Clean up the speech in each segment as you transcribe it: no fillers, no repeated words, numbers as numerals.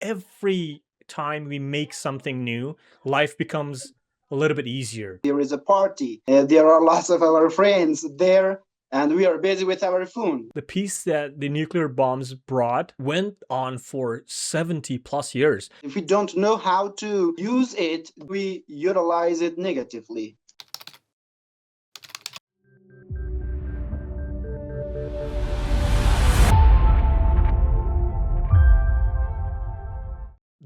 every time we make something new, life becomes a little bit easier. There is a party. There are lots of our friends there, and we are busy with our phone. The peace that the nuclear bombs brought went on for 70 plus years. If we don't know how to use it, we utilize it negatively.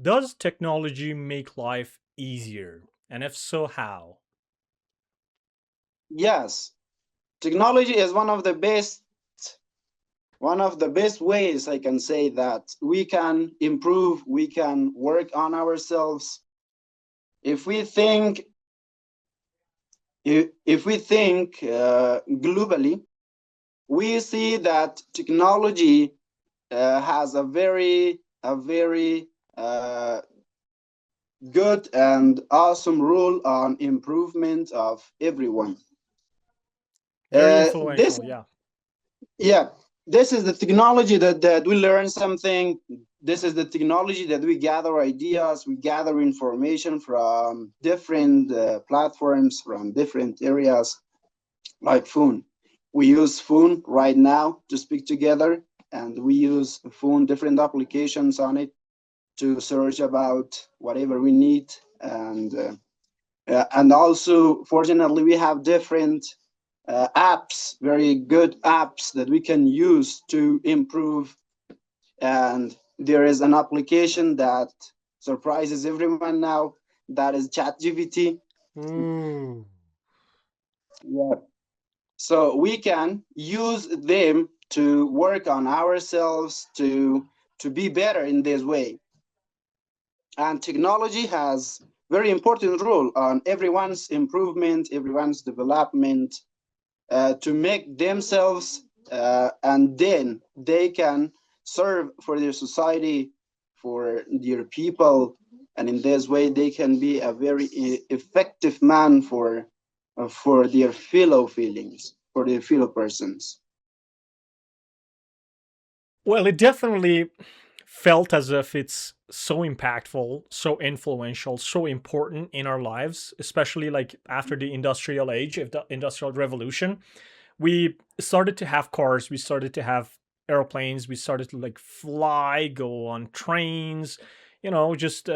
Does technology make life easier? And if so, how? Yes, technology is one of the best ways I can say that we can improve, we can work on ourselves. If we think if we think globally, we see that technology has a very good and awesome role on improvement of everyone. Very This influential, yeah. Yeah, this is the technology that we learn something. This is the technology that we gather ideas, we gather information from different platforms, from different areas, like phone. We use phone right now to speak together, and we use phone different applications on it to search about whatever we need. And also, fortunately, we have different apps, very good apps that we can use to improve. And there is an application that surprises everyone now, that is ChatGPT. Ooh. Yeah. So we can use them to work on ourselves to be better in this way. And technology has very important role on everyone's improvement, everyone's development, to make themselves, and then they can serve for their society, for their people, and in this way they can be a very effective man for their fellow feelings, for their fellow persons. Well, it definitely felt as if it's so impactful, so influential, so important in our lives, especially like after the industrial age, of the industrial revolution. We started to have cars, we started to have airplanes, we started to like fly, go on trains, just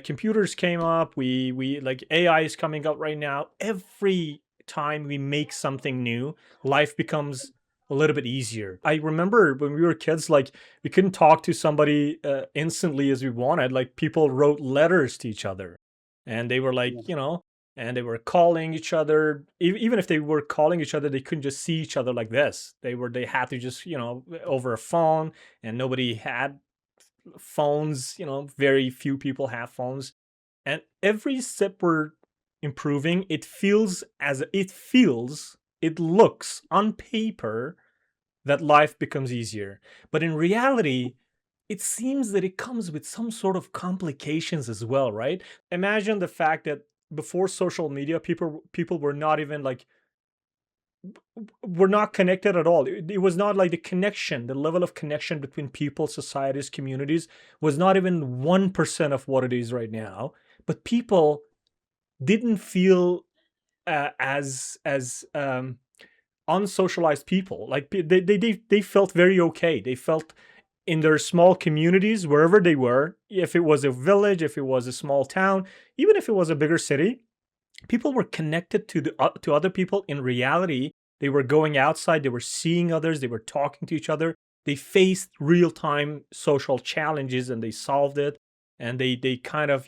computers came up. We like AI is coming up right now. Every time we make something new, life becomes a little bit easier. I remember when we were kids, like we couldn't talk to somebody instantly as we wanted. Like people wrote letters to each other, and they were like, and they were calling each other. Even if they were calling each other, they couldn't just see each other like this. They had to just over a phone, and nobody had phones. Very few people have phones, and every step we're improving, it looks on paper that life becomes easier. But in reality, it seems that it comes with some sort of complications as well, right? Imagine the fact that before social media, people were not even like were not connected at all. It was not like the level of connection between people, societies, communities was not even 1% of what it is right now. But people didn't feel as unsocialized people. Like they felt very okay. They felt in their small communities wherever they were. If it was a village, if it was a small town, even if it was a bigger city, people were connected to other people in reality. They were going outside. They were seeing others. They were talking to each other. They faced real time social challenges and they solved it. And they kind of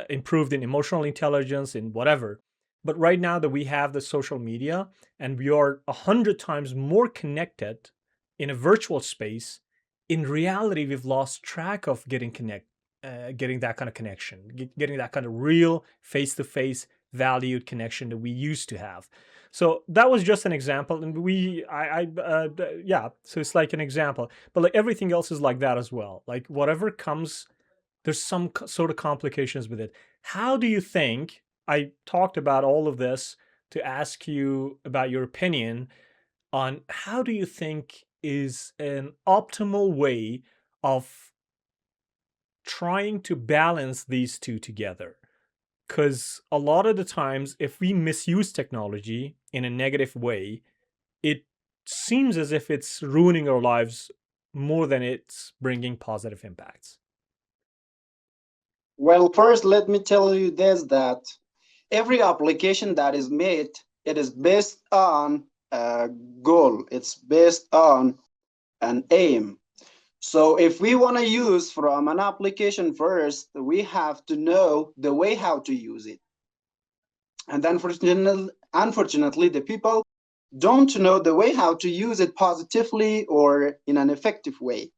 improved in emotional intelligence and whatever. But right now that we have the social media and we are 100 times more connected in a virtual space, in reality we've lost track of getting that kind of connection, getting that kind of real face-to-face valued connection that we used to have. So that was just an example, and yeah. So it's like an example, but like everything else is like that as well. Like whatever comes, there's some sort of complications with it. How do you think? I talked about all of this to ask you about your opinion on how do you think is an optimal way of trying to balance these two together. Because a lot of the times, if we misuse technology in a negative way, it seems as if it's ruining our lives more than it's bringing positive impacts. Well, first, let me tell you this, that every application that is made, it is based on a goal. It's based on an aim. So if we want to use from an application first, we have to know the way how to use it. And unfortunately, the people don't know the way how to use it positively or in an effective way.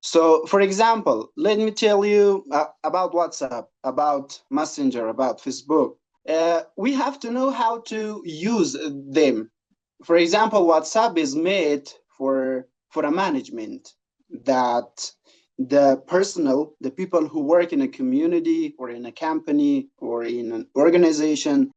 So, for example, let me tell you about WhatsApp, about Messenger, about Facebook. We have to know how to use them. For example, WhatsApp is made for a management, that the people who work in a community or in a company or in an organization,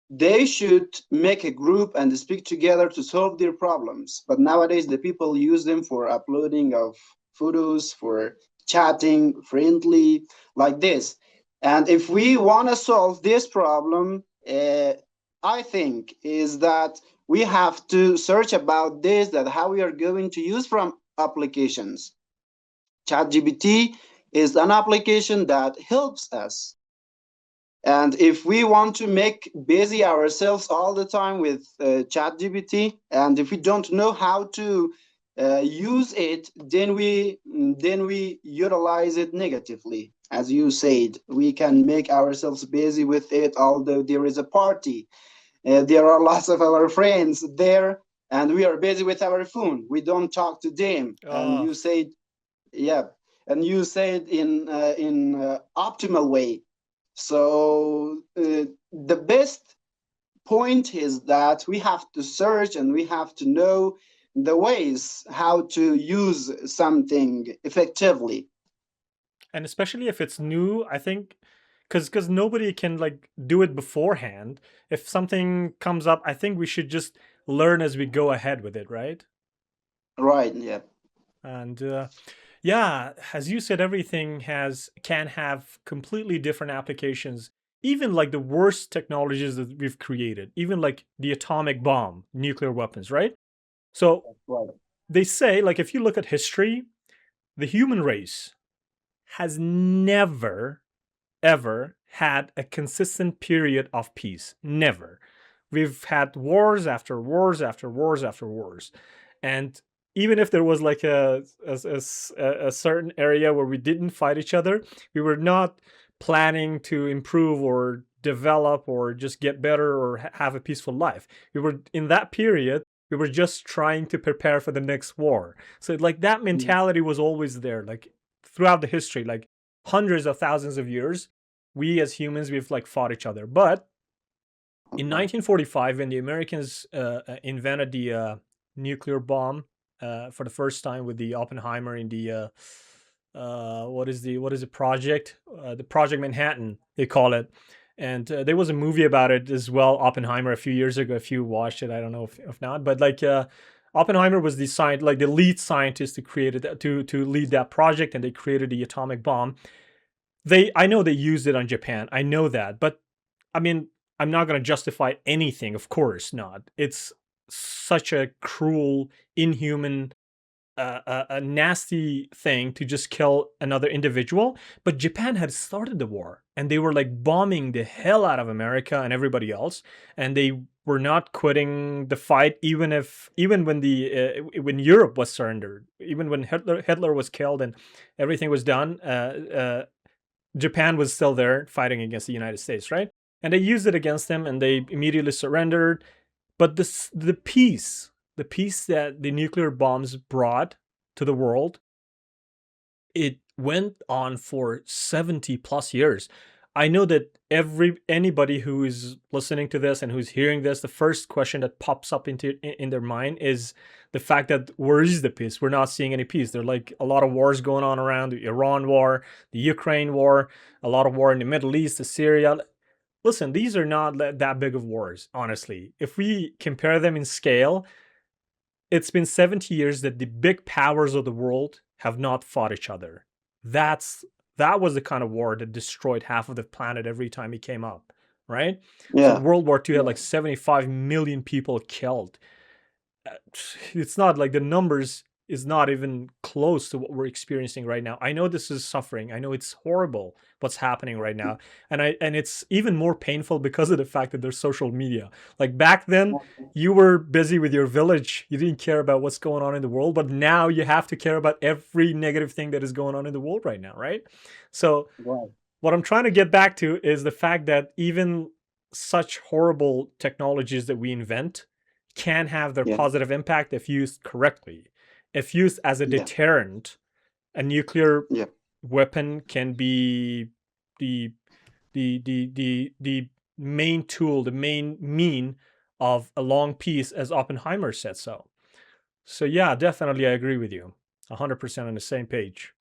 they should make a group and speak together to solve their problems. But nowadays, the people use them for uploading of photos, for chatting friendly, like this. And if we want to solve this problem, I think is that we have to search about this, that how we are going to use from applications. ChatGPT is an application that helps us, and if we want to make busy ourselves all the time with ChatGPT, and if we don't know how to use it, then we utilize it negatively. As you said, we can make ourselves busy with it, although there is a party. There are lots of our friends there, and we are busy with our phone. We don't talk to them. And Oh, you said, yeah, and you said in optimal way. So the best point is that we have to search and we have to know the ways how to use something effectively. and especially if it's new, I think, because nobody can like do it beforehand. If something comes up, I think we should just learn as we go ahead with it, right? Right, yeah. And yeah, as you said, everything has can have completely different applications. Even like the worst technologies that we've created, even like the atomic bomb, nuclear weapons, right? So Right. they say, like, if you look at history, the human race has never ever had a consistent period of peace. Never. We've had wars after wars after wars after wars. And even if there was like a certain area where we didn't fight each other, we were not planning to improve or develop or just get better or have a peaceful life. We were in that period, we were just trying to prepare for the next war. So like that Mm. mentality was always there, like throughout the history, like hundreds of thousands of years, we as humans, we've like fought each other. But in Okay. 1945, when the Americans invented the nuclear bomb for the first time with the Oppenheimer in the what is the project? The Project Manhattan, they call it. And there was a movie about it as well, Oppenheimer, a few years ago. If you watched it, I don't know if not, but like Oppenheimer was the like the lead scientist who created to lead that project, and they created the atomic bomb. I know they used it on Japan. I know that, but I mean, I'm not going to justify anything. Of course not. It's such a cruel, inhuman, a nasty thing to just kill another individual. But Japan had started the war, and they were like bombing the hell out of America and everybody else, and they were not quitting the fight, even when the when Europe was surrendered, even when Hitler was killed and everything was done. Japan was still there fighting against the United States, right? And they used it against them, and they immediately surrendered. But the peace that the nuclear bombs brought to the world, it went on for 70 plus years. I know that anybody who is listening to this and who's hearing this, the first question that pops up in their mind is the fact that where is the peace? We're not seeing any peace. There are like a lot of wars going on around, the Iran war, the Ukraine war, a lot of war in the Middle East, the Syria. Listen, these are not that big of wars, honestly. If we compare them in scale, it's been 70 years that the big powers of the world have not fought each other. That's That was the kind of war that destroyed half of the planet every time it came up, right? So Yeah. World War II had Yeah. like 75 million people killed. It's not like the numbers is not even close to what we're experiencing right now. I know this is suffering. I know it's horrible what's happening right now. And it's even more painful because of the fact that there's social media. Like back then, you were busy with your village. You didn't care about what's going on in the world, but now you have to care about every negative thing that is going on in the world right now, right? So Right. what I'm trying to get back to is the fact that even such horrible technologies that we invent can have their Yeah. positive impact if used correctly. If used as a Yeah. deterrent, a nuclear Yeah. weapon can be the the main tool, the main mean of a long peace, as Oppenheimer said so. So yeah, definitely I agree with you. 100% on the same page.